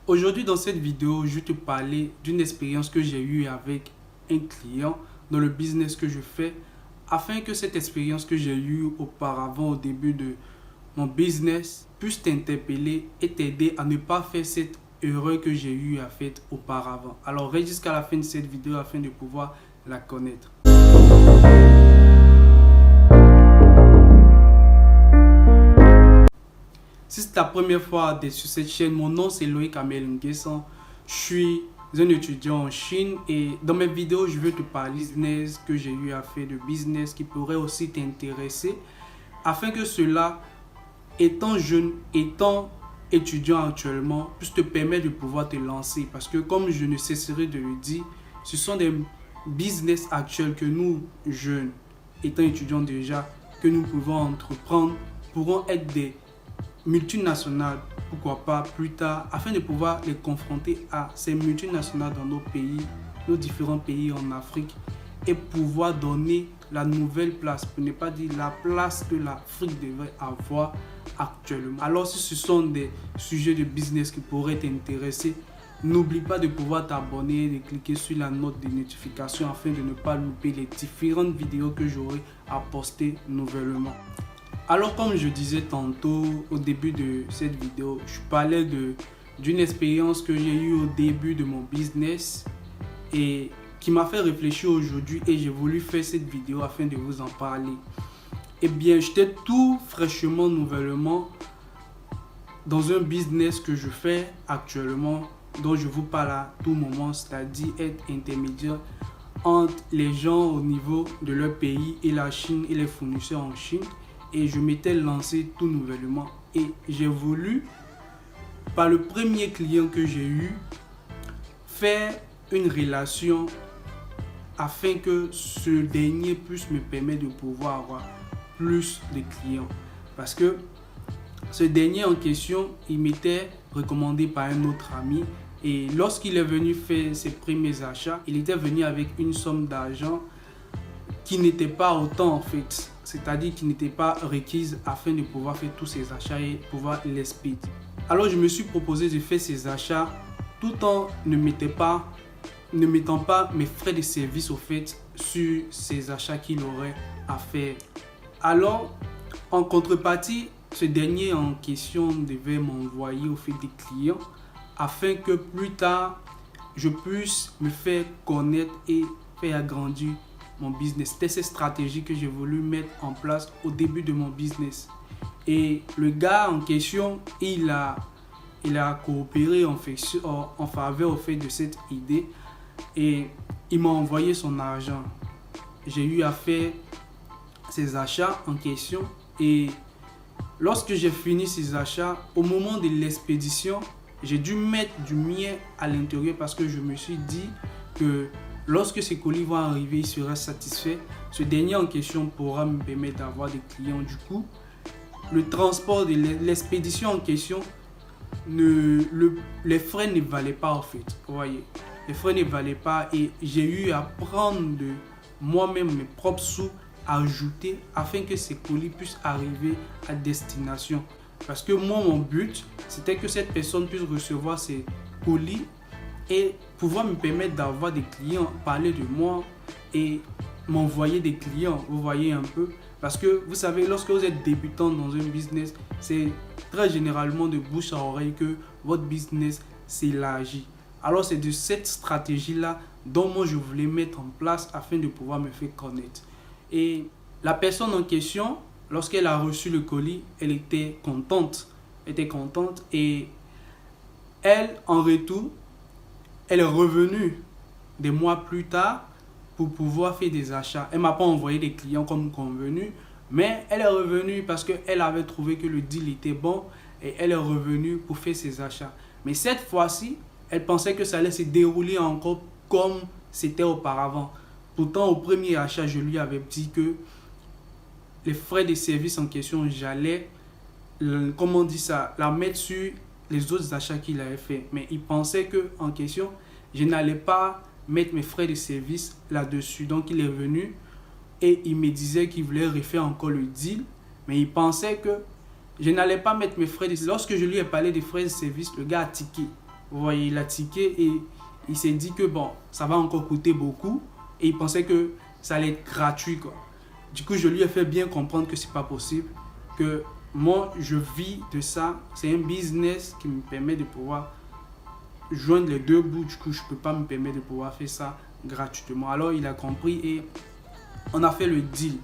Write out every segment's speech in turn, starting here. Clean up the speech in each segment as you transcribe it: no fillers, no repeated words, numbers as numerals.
Aujourd'hui, dans cette vidéo, je vais te parler d'une expérience que j'ai eue avec un client dans le business que je fais, afin que cette expérience que j'ai eue auparavant au début de mon business puisse t'interpeller et t'aider à ne pas faire cette erreur que j'ai eue à faire auparavant. Alors, reste jusqu'à la fin de cette vidéo afin de pouvoir la connaître. Si c'est ta première fois d'être sur cette chaîne, mon nom c'est Loïc Amel Nguessan. Je suis un étudiant en Chine et dans mes vidéos, je vais te parler de business que j'ai eu à faire, de business qui pourrait aussi t'intéresser, afin que cela, étant jeune, étant étudiant actuellement, puisse te permettre de pouvoir te lancer. Parce que comme je ne cesserai de le dire, ce sont des business actuels que nous, jeunes, étant étudiants déjà, que nous pouvons entreprendre, pourront être des multinationales, pourquoi pas plus tard, afin de pouvoir les confronter à ces multinationales dans nos pays, nos différents pays en Afrique, et pouvoir donner la nouvelle place, pour ne pas dire la place que l'Afrique devrait avoir actuellement. Alors si ce sont des sujets de business qui pourraient t'intéresser, n'oublie pas de pouvoir t'abonner, de cliquer sur la note de notification afin de ne pas louper les différentes vidéos que j'aurai à poster nouvellement. Alors comme je disais tantôt au début de cette vidéo, je parlais d'une expérience que j'ai eue au début de mon business et qui m'a fait réfléchir aujourd'hui, et j'ai voulu faire cette vidéo afin de vous en parler. Eh bien, j'étais tout fraîchement, nouvellement dans un business que je fais actuellement, dont je vous parle à tout moment, c'est-à-dire être intermédiaire entre les gens au niveau de leur pays et la Chine et les fournisseurs en Chine. Et je m'étais lancé tout nouvellement et j'ai voulu, par le premier client que j'ai eu, faire une relation afin que ce dernier puisse me permettre de pouvoir avoir plus de clients. Parce que ce dernier en question, il m'était recommandé par un autre ami, et lorsqu'il est venu faire ses premiers achats, il était venu avec une somme d'argent qui n'était pas autant en fait, c'est-à-dire qui n'était pas requise afin de pouvoir faire tous ces achats et pouvoir les speed. Alors je me suis proposé de faire ces achats tout en ne mettant pas mes frais de service au fait sur ces achats qu'il aurait à faire. Alors en contrepartie, ce dernier en question devait m'envoyer au fait des clients afin que plus tard je puisse me faire connaître et faire grandir mon business. C'était cette stratégie que j'ai voulu mettre en place au début de mon business. Et le gars en question, il a coopéré en faveur au fait de cette idée, et il m'a envoyé son argent. J'ai eu à faire ces achats en question, et lorsque j'ai fini ces achats, au moment de l'expédition, j'ai dû mettre du mien à l'intérieur parce que je me suis dit que lorsque ces colis vont arriver, il sera satisfait. Ce dernier en question pourra me permettre d'avoir des clients. Du coup, le transport de l'expédition en question, les frais ne valaient pas en fait. Vous voyez, les frais ne valaient pas, et j'ai eu à prendre de moi-même mes propres sous à ajouter afin que ces colis puissent arriver à destination. Parce que moi, mon but, c'était que cette personne puisse recevoir ces colis et pouvoir me permettre d'avoir des clients, parler de moi et m'envoyer des clients, vous voyez un peu. Parce que vous savez, lorsque vous êtes débutant dans un business, c'est très généralement de bouche à oreille que votre business s'élargit. Alors c'est de cette stratégie-là dont moi je voulais mettre en place afin de pouvoir me faire connaître. Et la personne en question, lorsqu'elle a reçu le colis, elle était contente. Et elle, en retour, elle est revenue des mois plus tard pour pouvoir faire des achats. Elle ne m'a pas envoyé des clients comme convenu, mais elle est revenue parce qu'elle avait trouvé que le deal était bon, et elle est revenue pour faire ses achats. Mais cette fois-ci, elle pensait que ça allait se dérouler encore comme c'était auparavant. Pourtant, au premier achat, je lui avais dit que les frais de service en question, j'allais, la mettre sur les autres achats qu'il avait fait. Mais il pensait que en question, je n'allais pas mettre mes frais de service là-dessus. Donc il est venu et il me disait qu'il voulait refaire encore le deal, mais il pensait que je n'allais pas mettre mes frais de service. Lorsque je lui ai parlé des frais de service, le gars a tiqué. Vous voyez, il a tiqué et il s'est dit que bon, ça va encore coûter beaucoup. Et il pensait que ça allait être gratuit, quoi. Du coup, je lui ai fait bien comprendre que c'est pas possible. Que moi, je vis de ça. C'est un business qui me permet de pouvoir joindre les deux bouts. Du coup, je peux pas me permettre de pouvoir faire ça gratuitement. Alors, il a compris et on a fait le deal.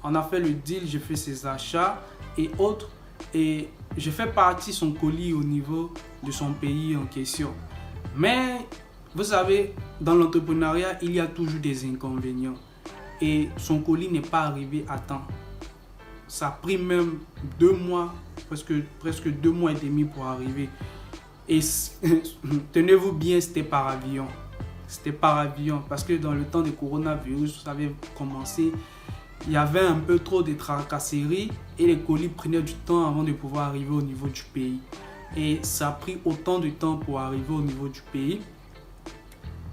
On a fait le deal, j'ai fait ses achats et autres. Et j'ai fait partie son colis au niveau de son pays en question. Mais, vous savez, dans l'entrepreneuriat, il y a toujours des inconvénients. Et son colis n'est pas arrivé à temps. Ça a pris même 2 mois, presque 2 mois et demi pour arriver. Et tenez-vous bien, c'était par avion. C'était par avion parce que dans le temps du coronavirus, ça avait commencé. Il y avait un peu trop de tracasseries et les colis prenaient du temps avant de pouvoir arriver au niveau du pays. Et ça a pris autant de temps pour arriver au niveau du pays.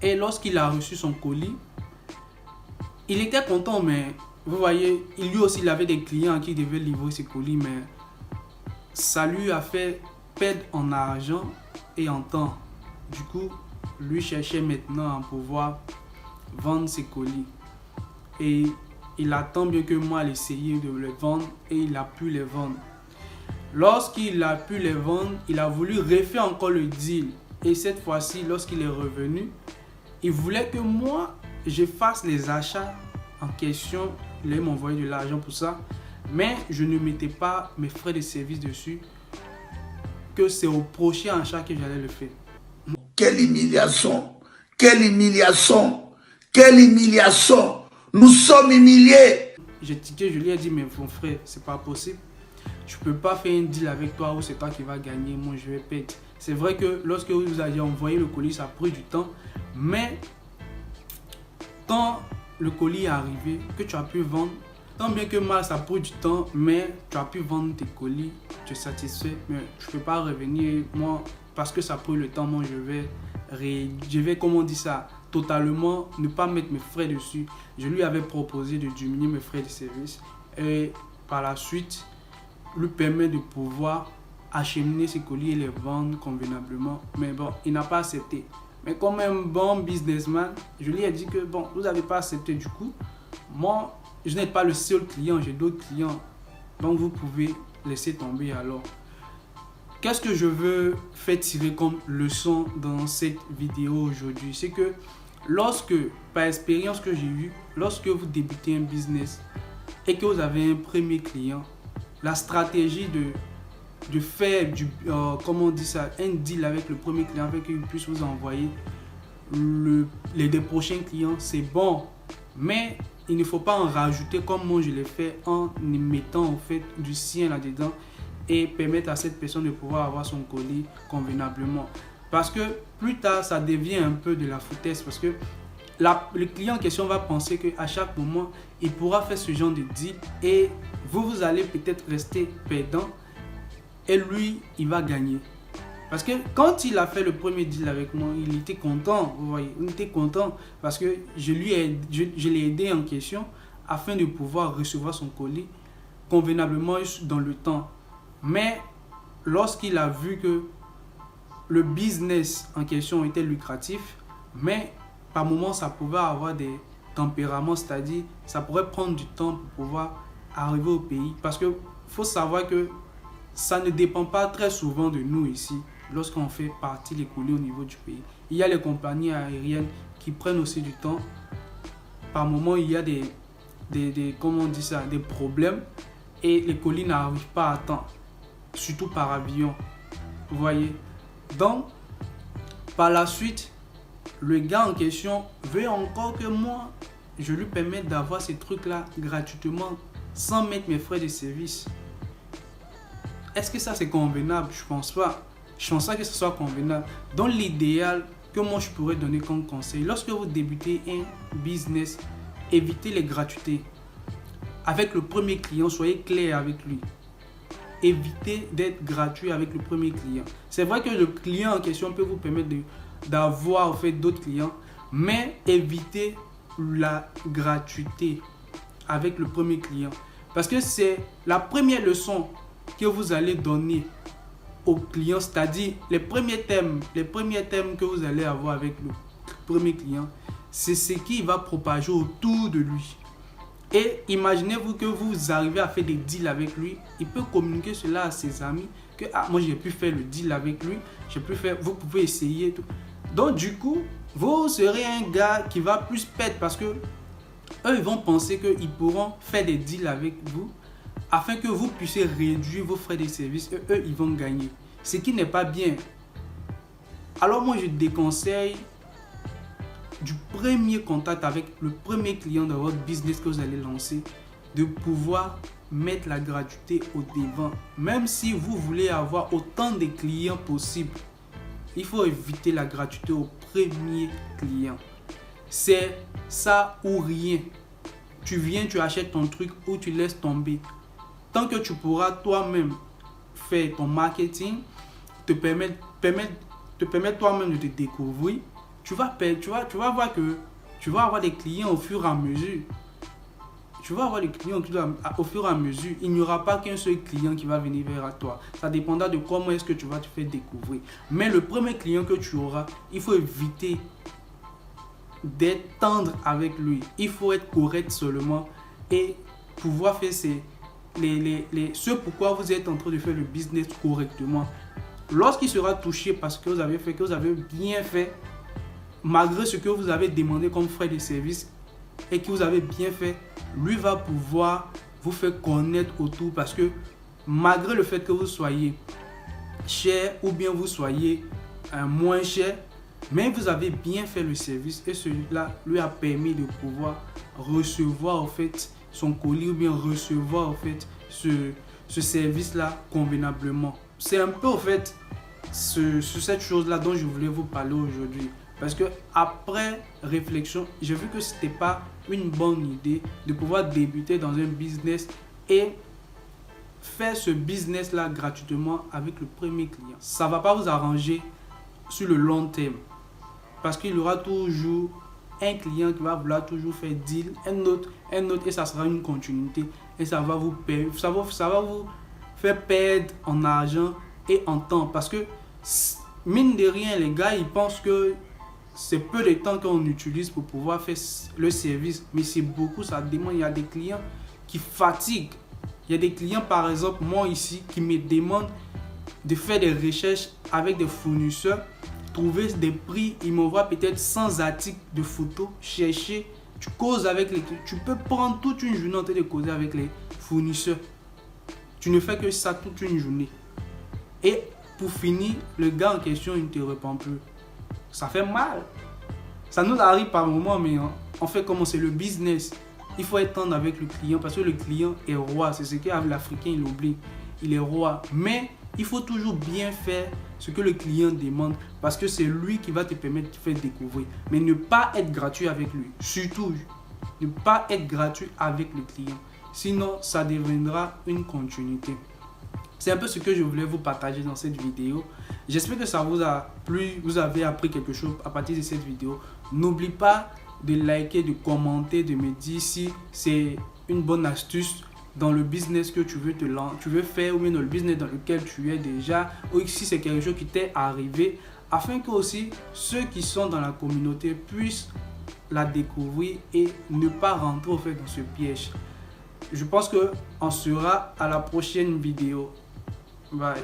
Et lorsqu'il a reçu son colis, il était content, mais vous voyez, lui aussi il avait des clients qui devaient livrer ses colis, mais ça lui a fait perdre en argent et en temps. Du coup, lui cherchait maintenant à pouvoir vendre ses colis. Et il attend bien que moi l'essayer de les vendre et il a pu les vendre. Lorsqu'il a pu les vendre, il a voulu refaire encore le deal. Et cette fois-ci, lorsqu'il est revenu, il voulait que moi, je fasse les achats en question. Il allait m'envoyer de l'argent pour ça. Mais je ne mettais pas mes frais de service dessus. Que c'est au prochain achat que j'allais le faire. Quelle humiliation! Quelle humiliation! Quelle humiliation! Nous sommes humiliés! J'ai tiqué, je lui ai dit, mais mon frère, c'est pas possible. Je peux pas faire un deal avec toi où c'est toi qui vas gagner, moi je vais perdre. C'est vrai que lorsque vous avez envoyé le colis, ça a pris du temps. Mais quand le colis est arrivé, que tu as pu vendre, tant bien que mal, ça a pris du temps, mais tu as pu vendre tes colis, tu es satisfait. Mais je peux pas revenir, moi, parce que ça a pris le temps, moi je vais, comment on dit ça, totalement ne pas mettre mes frais dessus. Je lui avais proposé de diminuer mes frais de service et par la suite lui permet de pouvoir acheminer ses colis et les vendre convenablement. Mais bon, il n'a pas accepté. Mais comme un bon businessman, je lui ai dit que bon, vous n'avez pas accepté du coup. Moi, je n'ai pas le seul client, j'ai d'autres clients. Donc vous pouvez laisser tomber alors. Qu'est-ce que je veux faire tirer comme leçon dans cette vidéo aujourd'hui? C'est que lorsque, par expérience que j'ai eue, lorsque vous débutez un business et que vous avez un premier client, la stratégie de faire comment on dit ça, un deal avec le premier client afin qu'il puisse vous envoyer des prochains clients, c'est bon. Mais il ne faut pas en rajouter comme moi je l'ai fait en mettant en fait du sien là-dedans et permettre à cette personne de pouvoir avoir son colis convenablement. Parce que plus tard, ça devient un peu de la foutaise parce que le client en question va penser qu'à chaque moment, il pourra faire ce genre de deal et vous allez peut-être rester perdant et lui, il va gagner. Parce que quand il a fait le premier deal avec moi, il était content, vous voyez, il était content parce que je l'ai aidé en question afin de pouvoir recevoir son colis convenablement dans le temps. Mais lorsqu'il a vu que le business en question était lucratif, mais par moments ça pouvait avoir des tempéraments, c'est-à-dire ça pourrait prendre du temps pour pouvoir arriver au pays. Parce qu'il faut savoir que ça ne dépend pas très souvent de nous ici lorsqu'on fait partie des colis au niveau du pays. Il y a les compagnies aériennes qui prennent aussi du temps. Par moments, il y a comment on dit ça, des problèmes et les colis n'arrivent pas à temps, surtout par avion. Vous voyez. Donc, par la suite, le gars en question veut encore que moi, je lui permette d'avoir ces trucs-là gratuitement sans mettre mes frais de service. Est-ce que ça c'est convenable? Je pense pas. Je pense pas que ce soit convenable. Dans l'idéal que moi je pourrais donner comme conseil, lorsque vous débutez un business, évitez les gratuités. Avec le premier client, soyez clair avec lui. Évitez d'être gratuit avec le premier client. C'est vrai que le client en question peut vous permettre d'avoir en fait d'autres clients, mais évitez la gratuité avec le premier client. Parce que c'est la première leçon que vous allez donner aux clients, c'est-à-dire les premiers thèmes que vous allez avoir avec le premier client, c'est ce qu'il va propager autour de lui. Et imaginez-vous que vous arrivez à faire des deals avec lui, il peut communiquer cela à ses amis, que moi j'ai pu faire le deal avec lui, j'ai pu faire, vous pouvez essayer tout. Donc du coup, vous serez un gars qui va plus perdre parce que eux ils vont penser qu'ils pourront faire des deals avec vous afin que vous puissiez réduire vos frais de service et eux ils vont gagner. Ce qui n'est pas bien. Alors moi je déconseille du premier contact avec le premier client de votre business que vous allez lancer, de pouvoir mettre la gratuité au devant. Même si vous voulez avoir autant de clients possible, il faut éviter la gratuité au premier client. C'est ça ou rien. Tu viens, tu achètes ton truc ou tu laisses tomber. Tant que tu pourras toi-même faire ton marketing, te permettre toi-même de te découvrir, tu vas voir que tu vas avoir des clients au fur et à mesure. Tu vas avoir des clients au fur et à mesure. Il n'y aura pas qu'un seul client qui va venir vers toi. Ça dépendra de comment est-ce que tu vas te faire découvrir. Mais le premier client que tu auras, il faut éviter d'être tendre avec lui. Il faut être correct seulement et pouvoir faire ce pourquoi vous êtes en train de faire le business correctement. Lorsqu'il sera touché parce que vous avez bien fait, malgré ce que vous avez demandé comme frais de service et que vous avez bien fait, lui va pouvoir vous faire connaître autour parce que malgré le fait que vous soyez cher ou bien vous soyez moins cher, mais vous avez bien fait le service et celui-là lui a permis de pouvoir recevoir en fait son colis ou bien recevoir en fait ce service-là convenablement. C'est un peu en fait sur cette chose-là dont je voulais vous parler aujourd'hui. Parce que après réflexion, j'ai vu que ce n'était pas une bonne idée de pouvoir débuter dans un business et faire ce business-là gratuitement avec le premier client. Ça ne va pas vous arranger sur le long terme. Parce qu'il y aura toujours un client qui va vouloir toujours faire deal, un autre, et ça sera une continuité. Et ça va vous faire perdre en argent et en temps. Parce que, mine de rien, les gars, ils pensent que c'est peu de temps qu'on utilise pour pouvoir faire le service. Mais c'est beaucoup, ça demande. Il y a des clients qui fatiguent. Il y a des clients, par exemple, moi ici, qui me demandent de faire des recherches avec des fournisseurs, trouver des prix, ils m'envoient peut-être 100 articles de photos, chercher, tu causes avec tu peux prendre toute une journée en train de causer avec les fournisseurs. Tu ne fais que ça toute une journée. Et pour finir, le gars en question, il ne te répond plus. Ça fait mal. Ça nous arrive par moment, mais on fait comment? C'est le business. Il faut être tendre avec le client parce que le client est roi. C'est ce que l'Africain il oublie. Il est roi. Mais il faut toujours bien faire ce que le client demande parce que c'est lui qui va te permettre de te faire découvrir. Mais ne pas être gratuit avec lui. Surtout, ne pas être gratuit avec le client. Sinon, ça deviendra une continuité. C'est un peu ce que je voulais vous partager dans cette vidéo. J'espère que ça vous a plu, vous avez appris quelque chose à partir de cette vidéo. N'oublie pas de liker, de commenter, de me dire si c'est une bonne astuce dans le business que tu veux faire ou bien dans le business dans lequel tu es déjà, ou si c'est quelque chose qui t'est arrivé, afin que aussi ceux qui sont dans la communauté puissent la découvrir et ne pas rentrer au fait dans ce piège. Je pense qu'on sera à la prochaine vidéo. Bye.